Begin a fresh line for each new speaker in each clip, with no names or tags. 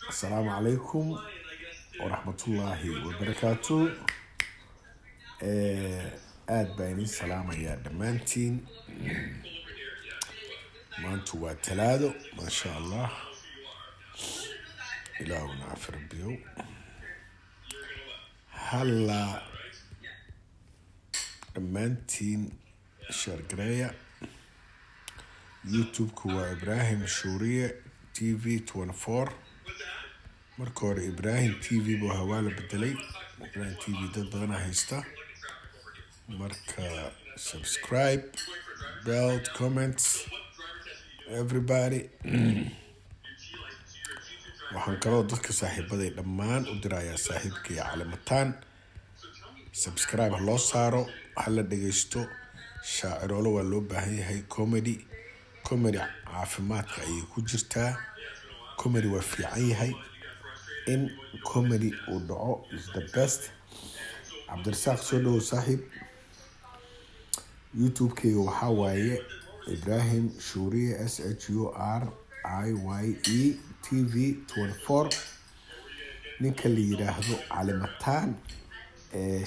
السلام عليكم ورحمة الله وبركاته. aad baan idin salaamayaa dhammaantiin. maanta waa talaado maasha allah, ilaahuna afrabiyo. halla dhammaantiin shaargareeya. youtube-ka waa ibraahim shuuriye tv 24. marka hore ibraahim tv buu hawaala bedelay. ibraahim tv dad badana haysta. marka subscribe, bell, comments, everybody. waxaan kaloo dadka saaxiibaday dhammaan u dirayaa saaxiibkii calimataan. subscribe ha loo saaro, hala dhegaysto. shaaciroolo waa loo baahan yahay. comedy caafimaadka ayay ku jirtaa. comedy waa fiican yahay. in comedy uu dhaco is the best. cabdirasaaq soo dhawow saaxiib. youtube-kayga waxaa waaye ibraahim shuuriye SHURIYE TV 24. ninka la yiraahdo calimataan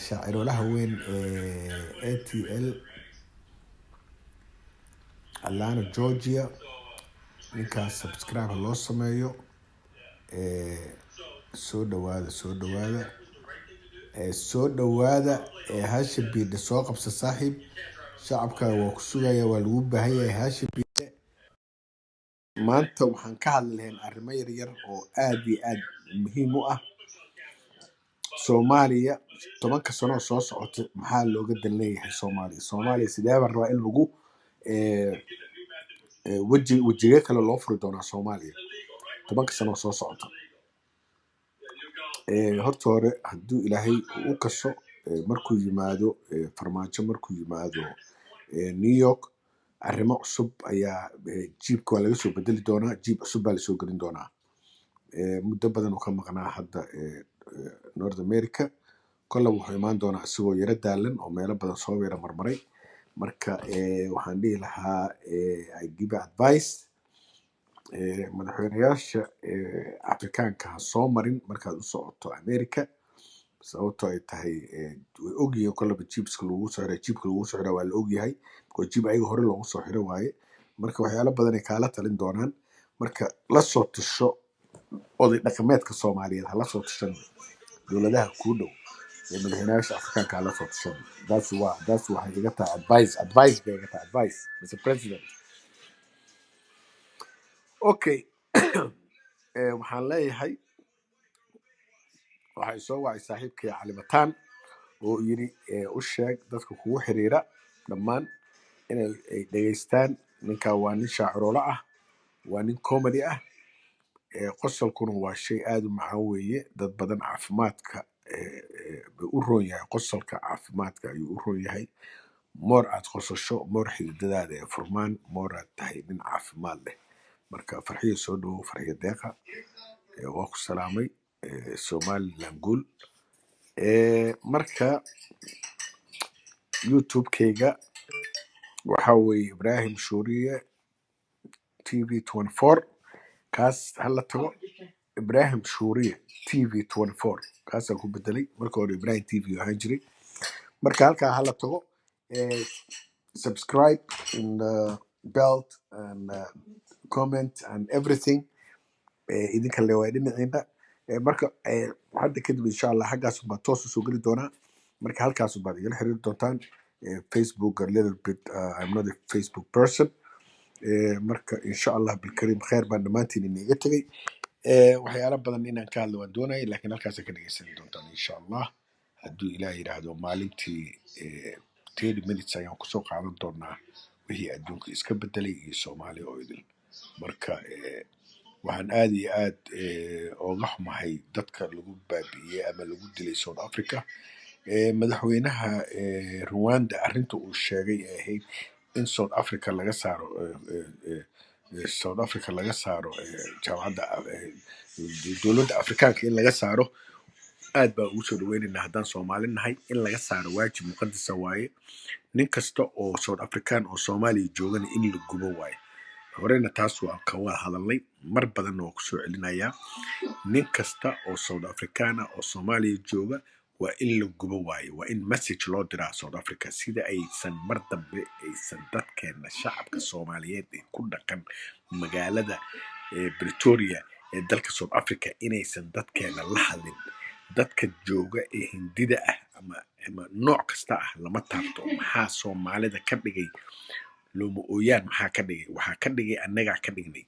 shaaciroolaha weyn ATL Atlanta Georgia. ninkaas subscribe loo sameeyo. soo dhawaada hasha biidhe soo qabsa saaxiib. shacabka waa ku sugaya, waa lagu baahan yahay hasha biidhe. maanta waxaan ka hadli lahayn arrimo yaryar oo aad iyo aad muhiim u ah. soomaaliya 10 sano soo socota maxaa looga dan leeyahay soomaaliya sidee baan rabaa in lagu wejiga kale loo furi doonaa soomaaliya 10 sano soo socota. horta hore hadduu ilaahay u kaso markuu yimaado farmaajo, markuu yimaado New York, arrimo cusub ayaa jiibka waa laga soo bedeli doonaa. jiib cusub baa lasoo gelin doonaa. muddo badan uu ka maqnaa hadda North America. kolle wuxuu imaan doonaa isagoo yaro daalan oo meelo badan soo weera marmaray. marka waxaan dhihi lahaa I give advice madaxweynayaasha afrikaanka ha soo marin markaad u socoto America, sababtoo ay tahay way ogyihiin kolleba jiibka lagu soo xiray waa la ogyahay oo jiib ayaga hore loogu soo xiray waaye. marka waxyaalo badan ay kaala talin doonaan. marka la soo tasho oday dhaqameedka Soomaaliyeed, hala soo tashan dowladaha ku dhow ee madaxweynayaasha afrikaanka hala soo tashan. that's waxay iga tahay advice bay iga tahay advice Mr. President. okay. waxaan leeyahay waxay soo wacay saaxiibkii calimataan oo yiri u sheeg dadka kugu xiriira dhammaan inay dhageystaan. ninka waa nin shaaciroolo ah, waa nin comedy ah. qosolkuna waa shay aad u macaan weeye. dad badan caafimaadka buu u roon yahay. qosolka caafimaadka ayuu u roon yahay. moor aad qososho, moor xididadaada ee furmaan, moor aad tahay nin caafimaad leh. marka farxiyo soo dhawow, farxiyo deeqa. waa ku salaamay. Somaliland guul. marka youtube-kayga waxaa weeye ibraahim shuuriye TV 24. kaas hala tago. ibraahim shuuriye TV 24 kaasaan ku bedelay. marka hore ibraahim TV ahaan jiray. marka halkaa hala tago. subscribe and belt and comment and everything. idinka le waa dhinaciina. marka hadda kadib insha allah xaggaas baa toos usoo geli doonaa. marka halkaas baad igala xiriiri doontaan. Facebook a little bit I'm not a Facebook person. marka insha allah bilkarim khair baan dhammaantiin iniga tegay. waxyaalo badan inaan ka hadlo waan doonayay, laakiin halkaas ka dhegeysan doontaan insha allah hadduu ilaah yiraahdo. maalintii 30 minutes ayaan kusoo qaadan doonaa wixii adduunka iska bedelay iyo Soomaaliya oo idin. marka waxaan aad iyo aad uga xumahay dadka lagu baabi'iyey ama lagu dilay South Africa. madaxweynaha Rwanda arrinta uu sheegay ay ahayd in South Africa laga saaro jaamacadda dowladda Afrikaanka in laga saaro. aad baa ugu soo dhaweynaynaa haddaan Soomaali nahay. in laga saaro waajib muqaddasa waaye. nin kasta oo South African oo Soomaaliya joogana in la gubo waaye. horeyna taas waa ka wada hadalnay mar badanna waa kusoo celinayaa nin kasta oo South Africana oo Soomaaliya jooga waa in la gubo waayo waa in message loo diraa South Africa sida aysan mar dambe aysan dadkeena shacabka Soomaaliyeed ee ku dhaqan magaalada Pretoria ee dalka South Africa inaysan dadkeena la hadlin dadka jooga ee Hindida ah ama nooc kasta ah lama taabto maxaa Soomaalida ka dhigay looma ooyaan maxaa ka dhigay waxaa ka dhigay annaga ka dhignay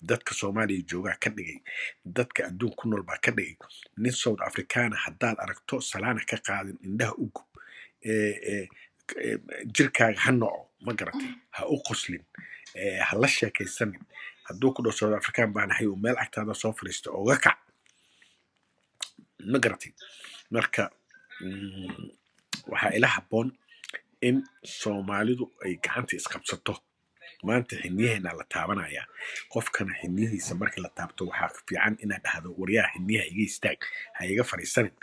dadka Soomaaliya jooga ka dhigay dadka adduunka ku nool baa ka dhigay nin South Africana haddaad aragto salaana ka qaadin indhaha u gub jirkaaga ha noco ma garatay ha u qoslin ha la sheekaysanin hadduu ku dhaho South African baan ahay oo meel agtaada soo fadhiisto oga kac ma garatay marka waxaa ila habboon in Soomaalidu ay gacanta isqabsato maanta xiniyaheena la taabanaya qofkana xiniyihiisa markii la taabto waxaa fiican inaad dhahdo waryaa xiniyaha iga istaag ha iga fariisanin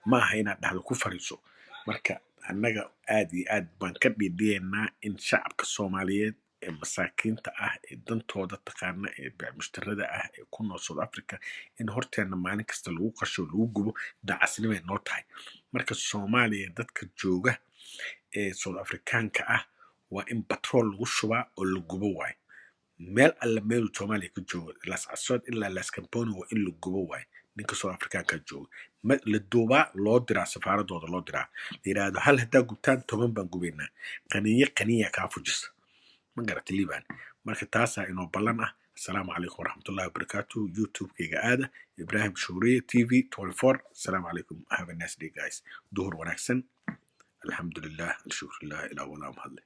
ma aha inaad dhahdo ku fariiso marka annaga aad iyo aad baan ka dhiidhiyeynaa in shacabka Soomaaliyeed ee masaakiinta ah ee dantooda taqaana ee mushtarada ah ee ku nool South Africa in horteena maalin kasta lagu qasho lagu gubo dacasnimay noo tahay marka Soomaaliya dadka jooga ee South Africanka ah waa in patrol lagu shubaa oo la gubo waay meel alla meel Soomaaliya ka joogo las asod ilaa las Camponi waa in la gubo waay ninka South Africanka jooga la duubaa loo diraa safaaradooda loo diraa yiraahdo hal hadaa gubtaan 10 baan gubeynaa qaniya kaa fujisa ma garatay liibaan marka taasaa inoo ballan ah السلام عليكم ورحمة الله وبركاته يوتيوب كيغا إبراهيم شورية TV 24 السلام عليكم have a nice day guys ظهر ونحسن الحمد لله الشكر لله إلى ولا محل